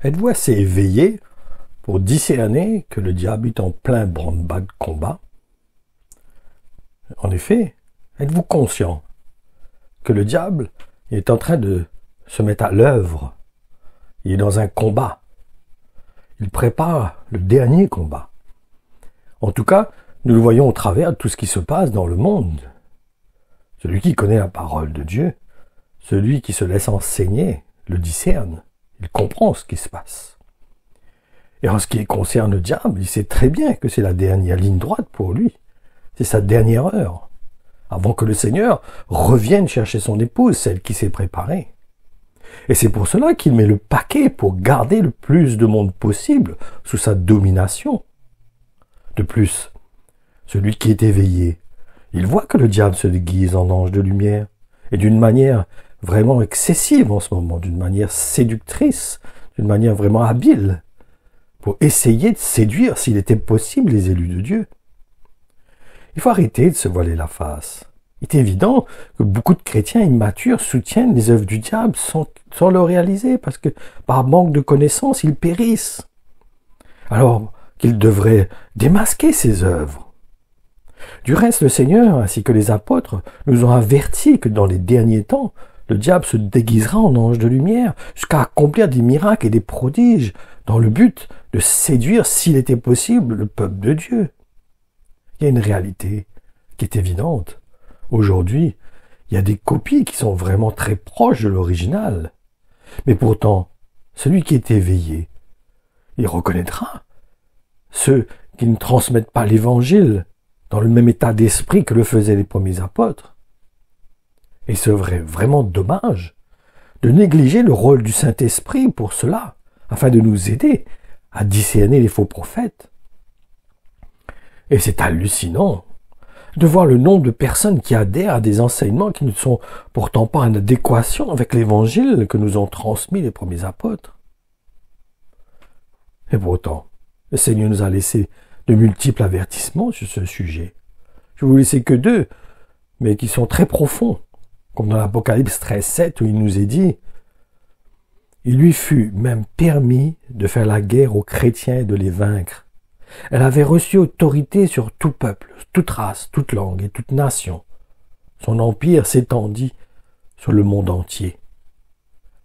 Êtes-vous assez éveillé pour discerner que le diable est en plein branle-bas de combat? En effet, êtes-vous conscient que le diable est en train de se mettre à l'œuvre? Il est dans un combat. Il prépare le dernier combat. En tout cas, nous le voyons au travers de tout ce qui se passe dans le monde. Celui qui connaît la parole de Dieu, celui qui se laisse enseigner, le discerne. Il comprend ce qui se passe. Et en ce qui concerne le diable, il sait très bien que c'est la dernière ligne droite pour lui. C'est sa dernière heure, avant que le Seigneur revienne chercher son épouse, celle qui s'est préparée. Et c'est pour cela qu'il met le paquet pour garder le plus de monde possible sous sa domination. De plus, celui qui est éveillé, il voit que le diable se déguise en ange de lumière, et d'une manière vraiment excessive en ce moment, d'une manière séductrice, d'une manière vraiment habile, pour essayer de séduire, s'il était possible, les élus de Dieu. Il faut arrêter de se voiler la face. Il est évident que beaucoup de chrétiens immatures soutiennent les œuvres du diable sans le réaliser, parce que par manque de connaissances, ils périssent. Alors qu'ils devraient démasquer ces œuvres. Du reste, le Seigneur, ainsi que les apôtres, nous ont avertis que dans les derniers temps, le diable se déguisera en ange de lumière, jusqu'à accomplir des miracles et des prodiges, dans le but de séduire, s'il était possible, le peuple de Dieu. Il y a une réalité qui est évidente. Aujourd'hui, il y a des copies qui sont vraiment très proches de l'original. Mais pourtant, celui qui est éveillé, il reconnaîtra ceux qui ne transmettent pas l'évangile dans le même état d'esprit que le faisaient les premiers apôtres. Et ce serait vraiment dommage de négliger le rôle du Saint-Esprit pour cela, afin de nous aider à discerner les faux prophètes. Et c'est hallucinant de voir le nombre de personnes qui adhèrent à des enseignements qui ne sont pourtant pas en adéquation avec l'évangile que nous ont transmis les premiers apôtres. Et pourtant, le Seigneur nous a laissé de multiples avertissements sur ce sujet. Je vais vous laisser que 2, mais qui sont très profonds, comme dans l'Apocalypse 13:7 où il nous est dit « Il lui fut même permis de faire la guerre aux chrétiens et de les vaincre. Elle avait reçu autorité sur tout peuple, toute race, toute langue et toute nation. Son empire s'étendit sur le monde entier. »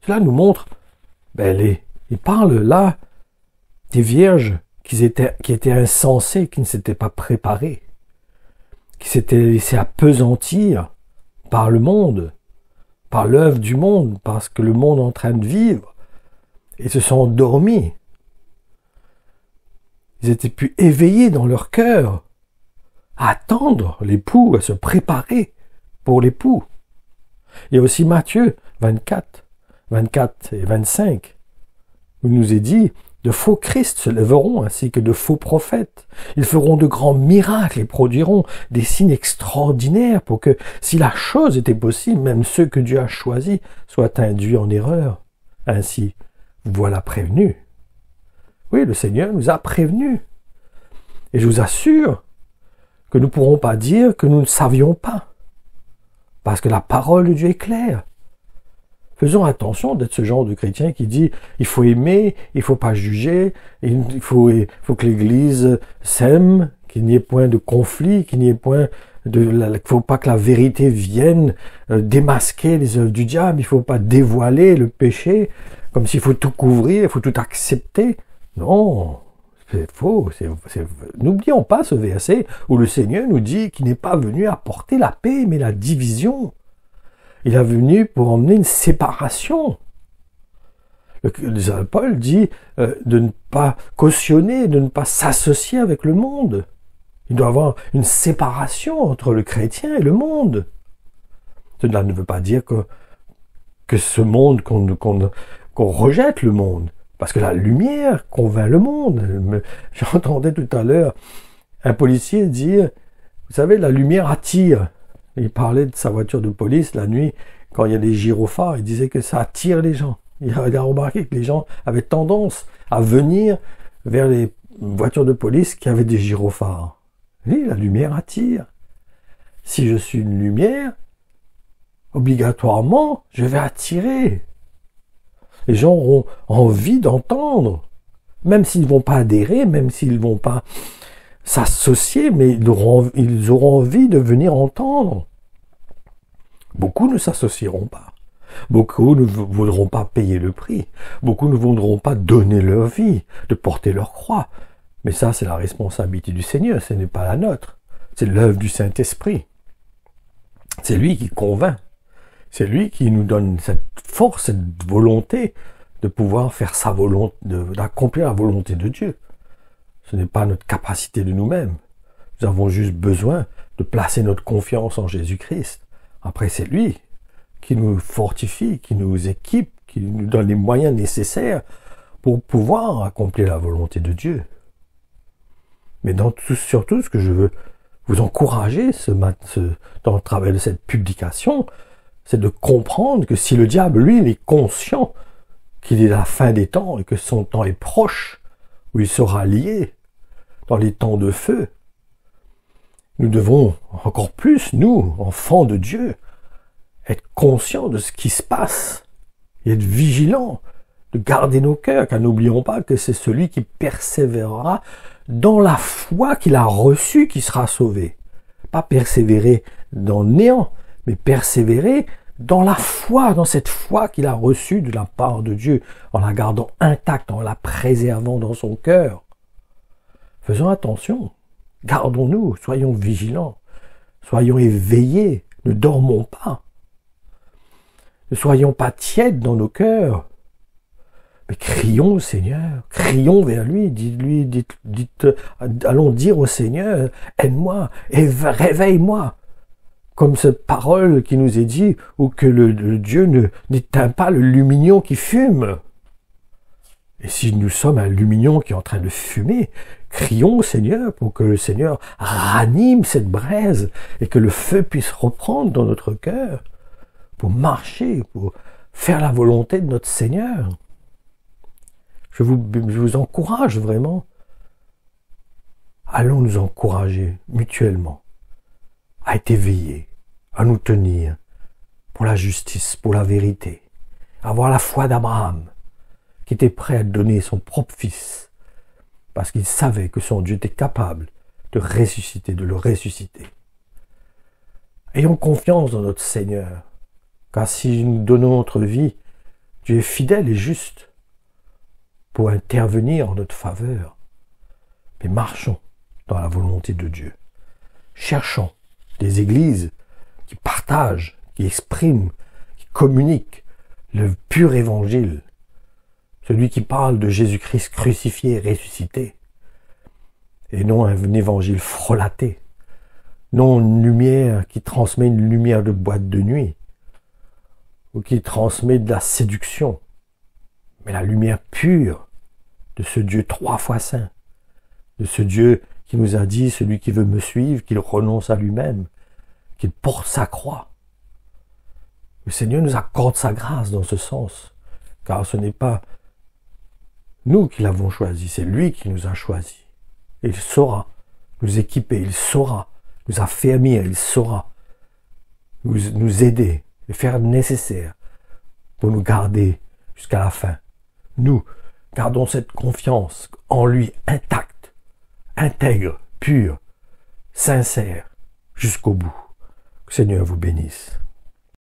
Cela nous montre, il parle là des vierges qui étaient insensées, qui ne s'étaient pas préparées, qui s'étaient laissées appesantir par le monde, par l'œuvre du monde, parce que le monde est en train de vivre, et se sont endormis. Ils étaient plus éveillés dans leur cœur, à attendre l'époux, à se préparer pour l'époux. Il y a aussi Matthieu 24 et 25, où il nous est dit « De faux Christ se lèveront, ainsi que de faux prophètes. Ils feront de grands miracles et produiront des signes extraordinaires pour que, si la chose était possible, même ceux que Dieu a choisis soient induits en erreur. Ainsi, voilà prévenu. » Oui, le Seigneur nous a prévenus. Et je vous assure que nous ne pourrons pas dire que nous ne savions pas. Parce que la parole de Dieu est claire. Faisons attention d'être ce genre de chrétien qui dit il faut aimer, il faut pas juger, il faut que l'Église s'aime, qu'il n'y ait point de conflit, qu'il n'y ait point il faut pas que la vérité vienne démasquer les œuvres du diable, il faut pas dévoiler le péché, comme s'il faut tout couvrir, il faut tout accepter. Non, c'est faux. N'oublions pas ce verset où le Seigneur nous dit qu'il n'est pas venu apporter la paix, mais la division. Il est venu pour emmener une séparation. Paul dit de ne pas cautionner, de ne pas s'associer avec le monde. Il doit y avoir une séparation entre le chrétien et le monde. Cela ne veut pas dire que ce monde, qu'on rejette le monde. Parce que la lumière convainc le monde. J'entendais tout à l'heure un policier dire, vous savez, la lumière attire. Il parlait de sa voiture de police la nuit, quand il y a des gyrophares, il disait que ça attire les gens. Il a remarqué que les gens avaient tendance à venir vers les voitures de police qui avaient des gyrophares. Oui, la lumière attire. Si je suis une lumière, obligatoirement, je vais attirer. Les gens auront envie d'entendre, même s'ils ne vont pas adhérer, même s'ils ne vont pas s'associer, mais ils auront envie de venir entendre. Beaucoup ne s'associeront pas. Beaucoup ne voudront pas payer le prix. Beaucoup ne voudront pas donner leur vie, de porter leur croix. Mais ça, c'est la responsabilité du Seigneur, ce n'est pas la nôtre. C'est l'œuvre du Saint-Esprit. C'est lui qui convainc. C'est lui qui nous donne cette force, cette volonté de pouvoir faire sa volonté, d'accomplir la volonté de Dieu. Ce n'est pas notre capacité de nous-mêmes. Nous avons juste besoin de placer notre confiance en Jésus-Christ. Après, c'est lui qui nous fortifie, qui nous équipe, qui nous donne les moyens nécessaires pour pouvoir accomplir la volonté de Dieu. Mais surtout, ce que je veux vous encourager dans le travail de cette publication, c'est de comprendre que si le diable, lui, il est conscient qu'il est à la fin des temps et que son temps est proche, où il sera lié dans les temps de feu, nous devons encore plus, nous, enfants de Dieu, être conscients de ce qui se passe et être vigilants, de garder nos cœurs, car n'oublions pas que c'est celui qui persévérera dans la foi qu'il a reçue qui sera sauvé. Pas persévérer dans le néant, mais persévérer dans la foi, dans cette foi qu'il a reçue de la part de Dieu, en la gardant intacte, en la préservant dans son cœur. Faisons attention, gardons-nous, soyons vigilants, soyons éveillés, ne dormons pas. Ne soyons pas tièdes dans nos cœurs, mais crions au Seigneur, crions vers lui, allons dire au Seigneur, aide-moi et réveille-moi. Comme cette parole qui nous est dit, ou que le Dieu n'éteint pas le lumignon qui fume. Et si nous sommes un lumignon qui est en train de fumer, crions au Seigneur pour que le Seigneur ranime cette braise et que le feu puisse reprendre dans notre cœur pour marcher, pour faire la volonté de notre Seigneur. Je vous encourage vraiment. Allons nous encourager mutuellement à être éveillés, à nous tenir pour la justice, pour la vérité, à avoir la foi d'Abraham, qui était prêt à donner son propre fils, parce qu'il savait que son Dieu était capable de ressusciter, de le ressusciter. Ayons confiance dans notre Seigneur, car si nous donnons notre vie, Dieu est fidèle et juste pour intervenir en notre faveur. Mais marchons dans la volonté de Dieu. Cherchons des églises qui partagent, qui expriment, qui communiquent le pur évangile, celui qui parle de Jésus-Christ crucifié et ressuscité, et non un évangile frelaté, non une lumière qui transmet une lumière de boîte de nuit, ou qui transmet de la séduction, mais la lumière pure de ce Dieu 3 fois saint, de ce Dieu qui nous a dit, celui qui veut me suivre, qu'il renonce à lui-même, qu'il porte sa croix. Le Seigneur nous accorde sa grâce dans ce sens, car ce n'est pas nous qui l'avons choisi, c'est lui qui nous a choisis. Et il saura nous équiper, il saura nous affermir, il saura nous aider et faire le nécessaire pour nous garder jusqu'à la fin. Nous, gardons cette confiance en lui intacte, intègre, pure, sincère, jusqu'au bout. Que le Seigneur vous bénisse.